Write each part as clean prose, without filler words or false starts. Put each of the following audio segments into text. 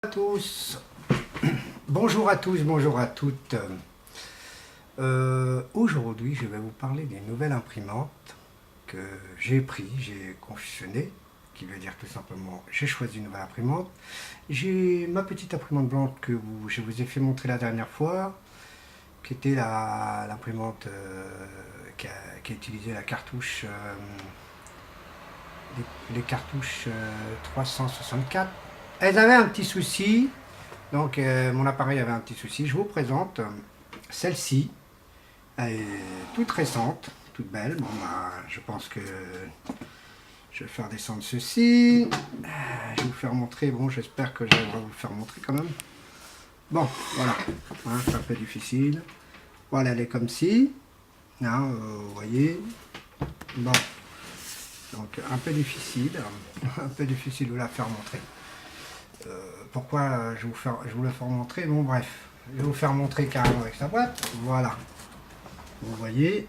À tous, bonjour à tous, bonjour à toutes. Aujourd'hui, je vais vous parler d'une nouvelle imprimante que j'ai confectionné, qui veut dire tout simplement j'ai choisi une nouvelle imprimante. J'ai ma petite imprimante blanche que je vous ai fait montrer la dernière fois, qui était l'imprimante qui a utilisé la cartouche, les cartouches 364. Elles avaient un petit souci, donc mon appareil avait un petit souci. Je vous présente celle-ci. Elle est toute récente, toute belle. Bon, bah, je pense que je vais faire descendre ceci. Je vais vous faire montrer. Bon, j'espère que j'arriverai à vous le faire montrer quand même. Bon, voilà. Hein, c'est un peu difficile. Voilà, elle est comme ci. Hein, vous voyez. Bon. Donc, un peu difficile. Un peu difficile de la faire montrer. Pourquoi je vous le faire montrer? Bon, bref. Je vais vous faire montrer carrément avec sa boîte. Voilà. Vous voyez,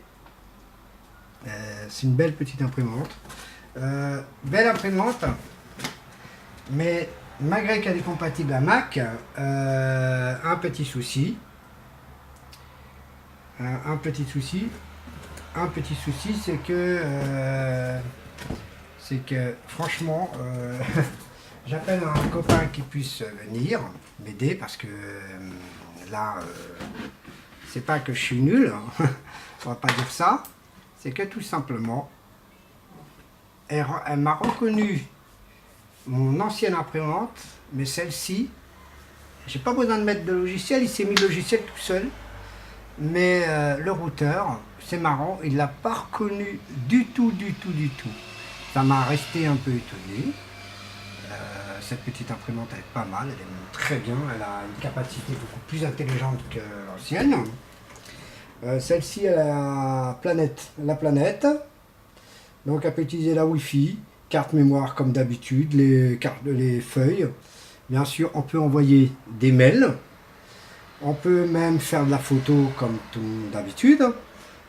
c'est une belle petite imprimante. Belle imprimante, mais malgré qu'elle est compatible à Mac, un petit souci. Un petit souci, c'est que franchement, j'appelle un copain qui puisse venir m'aider parce que là, c'est pas que je suis nul, hein. On va pas dire ça, c'est que tout simplement, elle m'a reconnu mon ancienne imprimante, mais celle-ci, j'ai pas besoin de mettre de logiciel, il s'est mis le logiciel tout seul, mais le routeur, c'est marrant, il l'a pas reconnu du tout. Ça m'a resté un peu étonné. Cette petite imprimante, elle est pas mal, elle est même très bien, elle a une capacité beaucoup plus intelligente que l'ancienne. Celle-ci, elle a la planète, donc elle peut utiliser la Wi-Fi, carte mémoire comme d'habitude, les feuilles. Bien sûr, on peut envoyer des mails, on peut même faire de la photo comme d'habitude,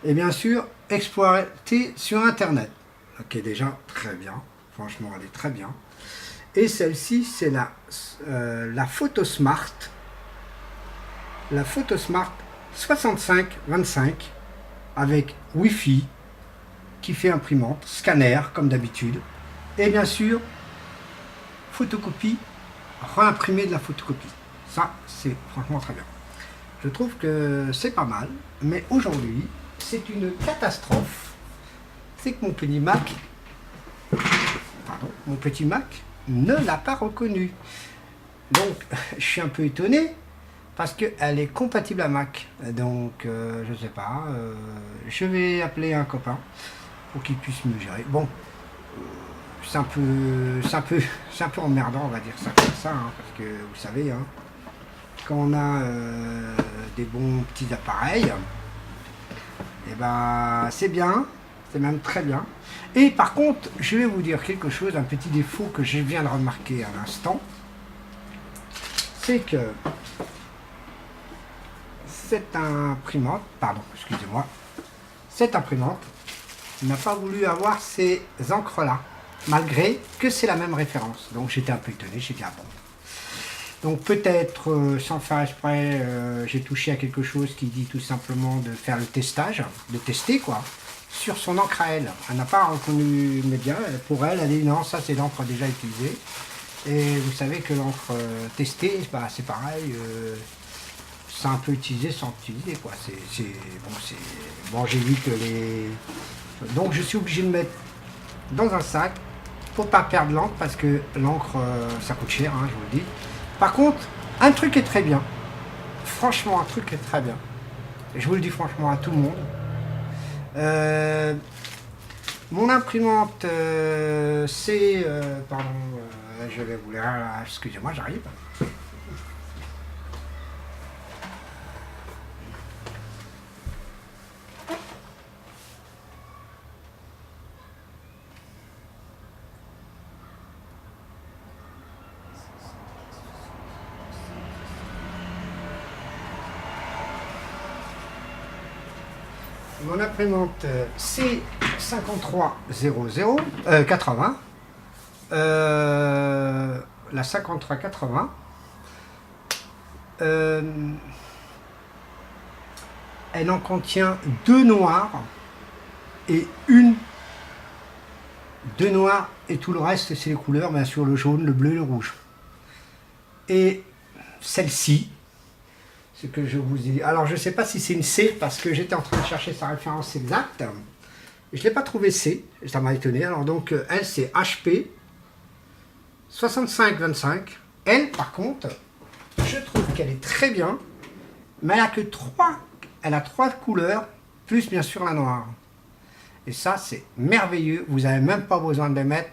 et bien sûr, exploiter sur Internet, qui est déjà très bien, franchement, elle est très bien. Et celle-ci, c'est la Photosmart. La Photosmart 6525 avec Wi-Fi qui fait imprimante, scanner comme d'habitude. Et bien sûr, photocopie, réimprimer de la photocopie. Ça, c'est franchement très bien. Je trouve que c'est pas mal. Mais aujourd'hui, c'est une catastrophe. C'est que mon petit Mac, ne l'a pas reconnu. Donc, je suis un peu étonné parce qu'elle est compatible à Mac. Donc, je sais pas. Je vais appeler un copain pour qu'il puisse me gérer. Bon, c'est un peu emmerdant, on va dire ça comme ça, hein, parce que vous savez, hein, quand on a des bons petits appareils, et ben, c'est bien. C'est même très bien. Et par contre, je vais vous dire quelque chose, un petit défaut que je viens de remarquer à l'instant. C'est que cette imprimante, cette imprimante n'a pas voulu avoir ces encres-là, malgré que c'est la même référence. Donc j'étais un peu étonné, j'ai dit ah bon. Donc peut-être, sans faire exprès, j'ai touché à quelque chose qui dit tout simplement de faire le testage, de tester quoi. Sur son encre à elle. Elle n'a pas reconnu mes biens. Pour elle, elle dit non, ça c'est l'encre déjà utilisée. Et vous savez que l'encre testée, bah, c'est pareil, c'est un peu utilisé sans utiliser quoi. Bon, j'ai vu que donc je suis obligé de mettre dans un sac pour pas perdre l'encre parce que l'encre ça coûte cher, hein, je vous le dis. Par contre, un truc est très bien. Franchement, un truc est très bien. Et je vous le dis franchement à tout le monde. Mon imprimante, c'est... pardon, je vais vous la... Excusez-moi, j'arrive. Mon imprimante C5300 80, la 5380, elle en contient 2 noirs et une. 2 noirs et tout le reste c'est les couleurs, bien sûr le jaune, le bleu, le rouge. Et celle-ci, ce que je vous ai dit, alors je ne sais pas si c'est une C parce que j'étais en train de chercher sa référence exacte. Je ne l'ai pas trouvé C, ça m'a étonné. Alors donc elle c'est HP 6525. Elle par contre, je trouve qu'elle est très bien, mais elle a que 3, elle a 3 couleurs, plus bien sûr la noire. Et ça c'est merveilleux, vous n'avez même pas besoin de mettre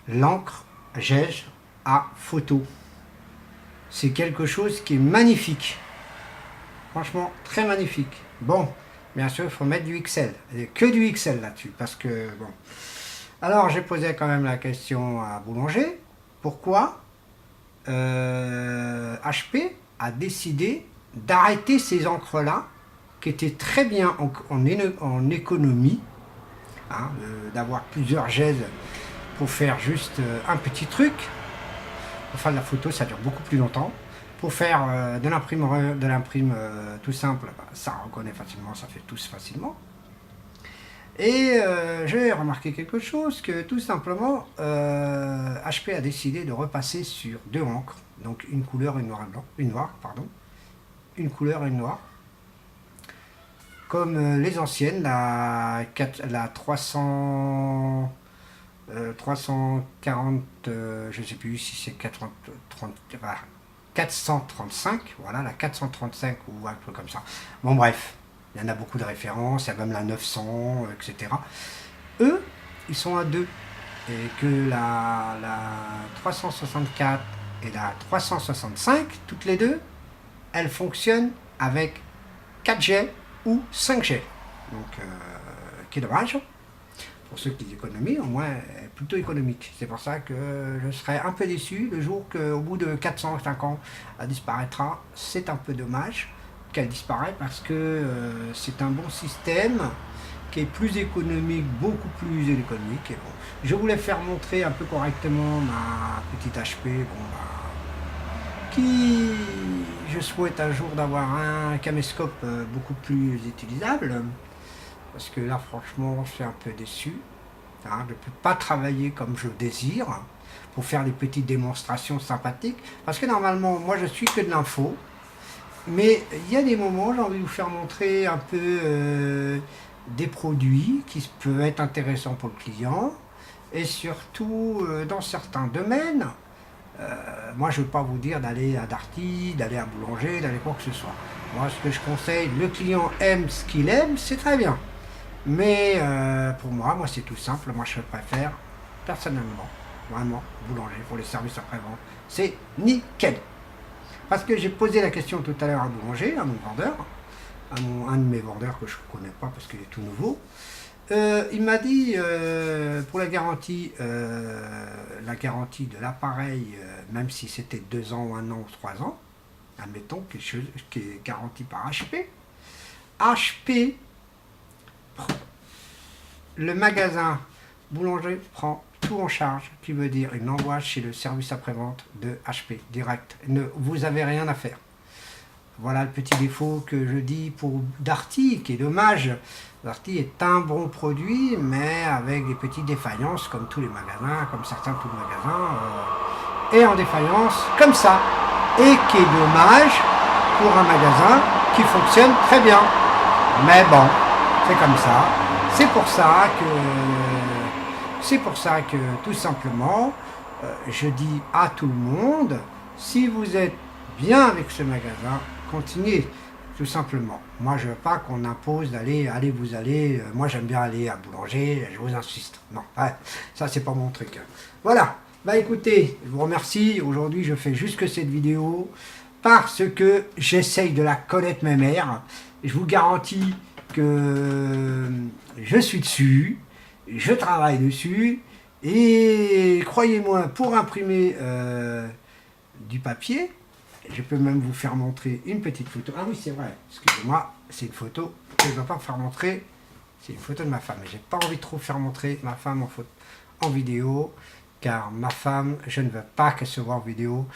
l'encre Gège à photo. C'est quelque chose qui est magnifique. Franchement, très magnifique. Bon, bien sûr, il faut mettre du XL. Et que du XL là-dessus, parce que, bon. Alors, j'ai posé quand même la question à Boulanger. Pourquoi HP a décidé d'arrêter ces encres-là, qui étaient très bien en économie, hein, d'avoir plusieurs gèses pour faire juste un petit truc. Pour faire de la photo, ça dure beaucoup plus longtemps. Pour faire de l'imprime tout simple, bah, ça reconnaît facilement, ça fait tous facilement. Et j'ai remarqué quelque chose, que tout simplement, HP a décidé de repasser sur 2 encres, donc une couleur et une noire, pardon, une couleur et une noire, comme les anciennes, la 340, je ne sais plus si c'est 435, voilà, la 435 ou un peu comme ça. Bon bref, il y en a beaucoup de références, il y a même la 900, etc. Eux, ils sont à 2. Et que la 364 et la 365, toutes les deux, elles fonctionnent avec 4G ou 5G. Donc, qui est dommage. Pour ceux qui économisent, au moins plutôt économique. C'est pour ça que je serais un peu déçu le jour qu'au bout de 405 ans, elle disparaîtra. C'est un peu dommage qu'elle disparaisse parce que c'est un bon système qui est plus économique, beaucoup plus économique. Et bon, je voulais faire montrer un peu correctement ma petite HP, bon, qui je souhaite un jour d'avoir un caméscope beaucoup plus utilisable. Parce que là, franchement, je suis un peu déçu. Hein, je ne peux pas travailler comme je désire pour faire des petites démonstrations sympathiques. Parce que normalement, moi, je suis que de l'info. Mais il y a des moments, j'ai envie de vous faire montrer un peu des produits qui peuvent être intéressants pour le client. Et surtout, dans certains domaines, moi, je ne veux pas vous dire d'aller à Darty, d'aller à Boulanger, d'aller quoi que ce soit. Moi, ce que je conseille, le client aime ce qu'il aime, c'est très bien. Mais pour moi c'est tout simple. Moi, je préfère, personnellement, vraiment, Boulanger pour les services après-vente. C'est nickel. Parce que j'ai posé la question tout à l'heure à Boulanger, à mon vendeur, un de mes vendeurs que je ne connais pas parce qu'il est tout nouveau. Il m'a dit, pour la garantie de l'appareil, même si c'était 2 ans, 1 an ou 3 ans, admettons, quelque chose qui est garanti par HP, le magasin Boulanger prend tout en charge, qui veut dire il envoie chez le service après-vente de HP direct. Vous n'avez rien à faire. Voilà le petit défaut que je dis pour Darty, qui est dommage. Darty est un bon produit, mais avec des petites défaillances, comme tous les magasins, comme certains tous les magasins, et en défaillance comme ça. Et qui est dommage pour un magasin qui fonctionne très bien. Mais bon, c'est comme ça. C'est pour ça que tout simplement, je dis à tout le monde, si vous êtes bien avec ce magasin, continuez, tout simplement. Moi, je veux pas qu'on impose d'aller, moi j'aime bien aller à Boulanger, je vous insiste. Non, ça c'est pas mon truc. Voilà, bah écoutez, je vous remercie. Aujourd'hui, je fais juste que cette vidéo parce que j'essaye de la connaître mes mères. Je vous garantis que je suis dessus, je travaille dessus, et croyez-moi, pour imprimer du papier, je peux même vous faire montrer une petite photo. Ah oui, c'est vrai, excusez-moi, c'est une photo que je ne vais pas vous faire montrer, c'est une photo de ma femme. J'ai pas envie de trop faire montrer ma femme en vidéo, car ma femme, je ne veux pas qu'elle se voie en vidéo,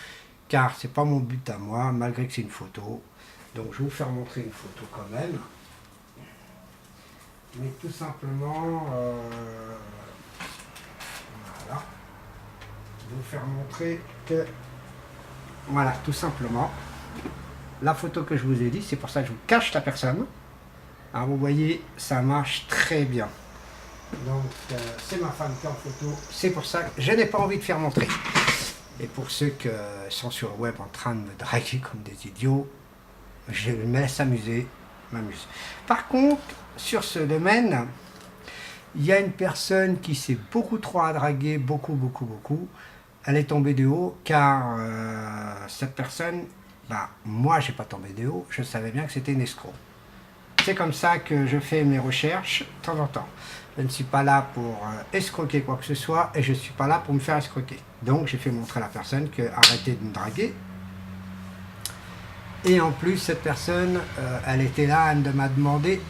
car c'est pas mon but à moi, malgré que c'est une photo. Donc je vais vous faire montrer une photo quand même. Mais tout simplement, voilà, je vais vous faire montrer que, voilà, tout simplement, la photo que je vous ai dit, c'est pour ça que je vous cache la personne. Alors vous voyez, ça marche très bien. Donc c'est ma femme qui est en photo, c'est pour ça que je n'ai pas envie de faire montrer. Et pour ceux qui sont sur le web en train de me draguer comme des idiots, je me laisse amuser, m'amuse. Par contre, sur ce domaine, il y a une personne qui s'est beaucoup trop à draguer, beaucoup. Elle est tombée de haut, car cette personne, bah, moi j'ai pas tombé de haut, je savais bien que c'était une escroc. C'est comme ça que je fais mes recherches de temps en temps. Je ne suis pas là pour escroquer quoi que ce soit, et je ne suis pas là pour me faire escroquer. Donc j'ai fait montrer à la personne que arrêtez de me draguer. Et en plus, cette personne, elle était là, elle m'a demandé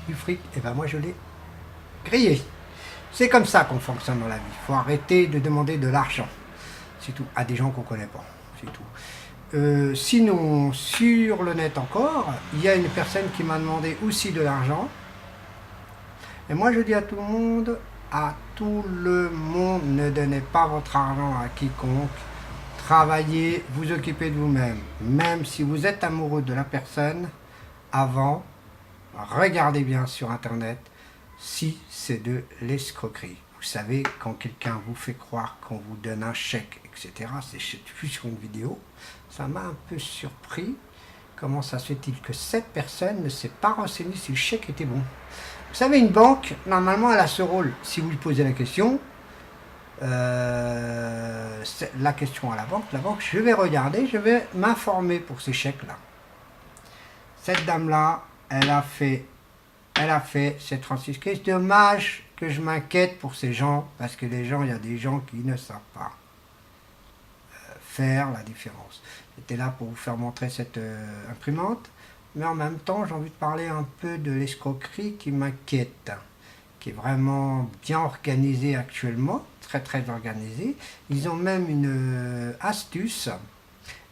du fric, et ben moi je l'ai grillé. C'est comme ça qu'on fonctionne dans la vie. Il faut arrêter de demander de l'argent. C'est tout. À des gens qu'on ne connaît pas. C'est tout. Sinon, sur le net encore, il y a une personne qui m'a demandé aussi de l'argent. Et moi je dis à tout le monde, ne donnez pas votre argent à quiconque. Travaillez, vous occupez de vous-même. Même si vous êtes amoureux de la personne, avant, regardez bien sur internet si c'est de l'escroquerie. Vous savez, quand quelqu'un vous fait croire qu'on vous donne un chèque, etc. C'est vu sur une vidéo, ça m'a un peu surpris. Comment ça se fait-il que cette personne ne s'est pas renseignée si le chèque était bon? Vous savez, une banque, normalement, elle a ce rôle. Si vous lui posez la question à la banque, je vais regarder, je vais m'informer pour ces chèques-là. Cette dame-là, elle a fait cette franciscaine. C'est dommage que je m'inquiète pour ces gens, parce que les gens, il y a des gens qui ne savent pas faire la différence. J'étais là pour vous faire montrer cette imprimante, mais en même temps, j'ai envie de parler un peu de l'escroquerie qui m'inquiète, qui est vraiment bien organisée actuellement, très organisée. Ils ont même une astuce,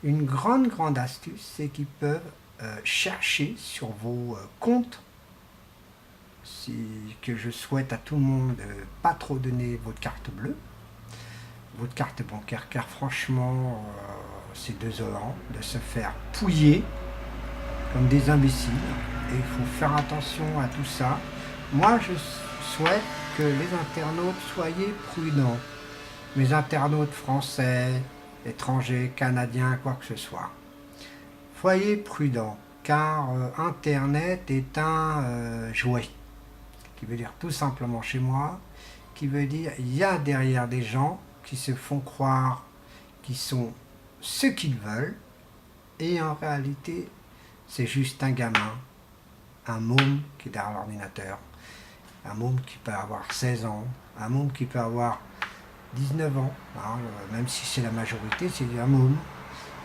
une grande astuce, c'est qu'ils peuvent chercher sur vos comptes, que je souhaite à tout le monde de pas trop donner votre carte bleue, votre carte bancaire, car franchement, c'est désolant de se faire pouiller comme des imbéciles, et il faut faire attention à tout ça. Moi, je souhaite que les internautes soyez prudents, mes internautes français, étrangers, canadiens, quoi que ce soit. Soyez prudents, car Internet est un jouet, qui veut dire tout simplement chez moi, qui veut dire il y a derrière des gens qui se font croire qu'ils sont ce qu'ils veulent, et en réalité, c'est juste un gamin, un môme qui est derrière l'ordinateur, un môme qui peut avoir 16 ans, un môme qui peut avoir 19 ans, hein, même si c'est la majorité, c'est un môme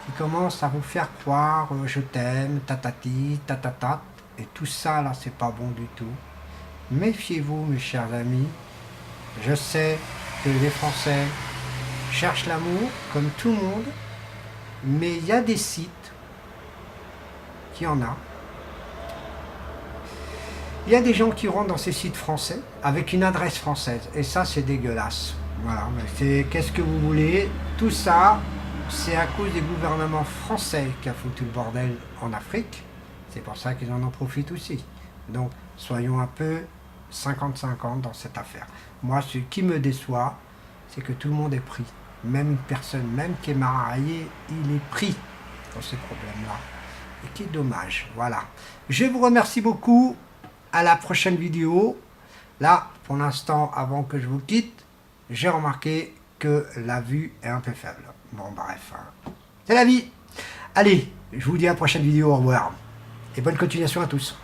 qui commence à vous faire croire je t'aime, tatati, tatatat, et tout ça là, c'est pas bon du tout. Méfiez-vous, mes chers amis. Je sais que les Français cherchent l'amour, comme tout le monde, mais il y a des sites qui en a. Il y a des gens qui rentrent dans ces sites français avec une adresse française, et ça c'est dégueulasse. Voilà, mais qu'est-ce que vous voulez? Tout ça, c'est à cause des gouvernements français qui a foutu le bordel en Afrique. C'est pour ça qu'ils en profitent aussi. Donc, soyons un peu 50-50 dans cette affaire. Moi, ce qui me déçoit, c'est que tout le monde est pris. Même une personne, même qui est mariée, il est pris dans ces problèmes-là. Et qui est dommage. Voilà. Je vous remercie beaucoup. À la prochaine vidéo. Là, pour l'instant, avant que je vous quitte, j'ai remarqué que la vue est un peu faible. Bon, bref. C'est la vie. Allez, je vous dis à la prochaine vidéo. Au revoir. Et bonne continuation à tous.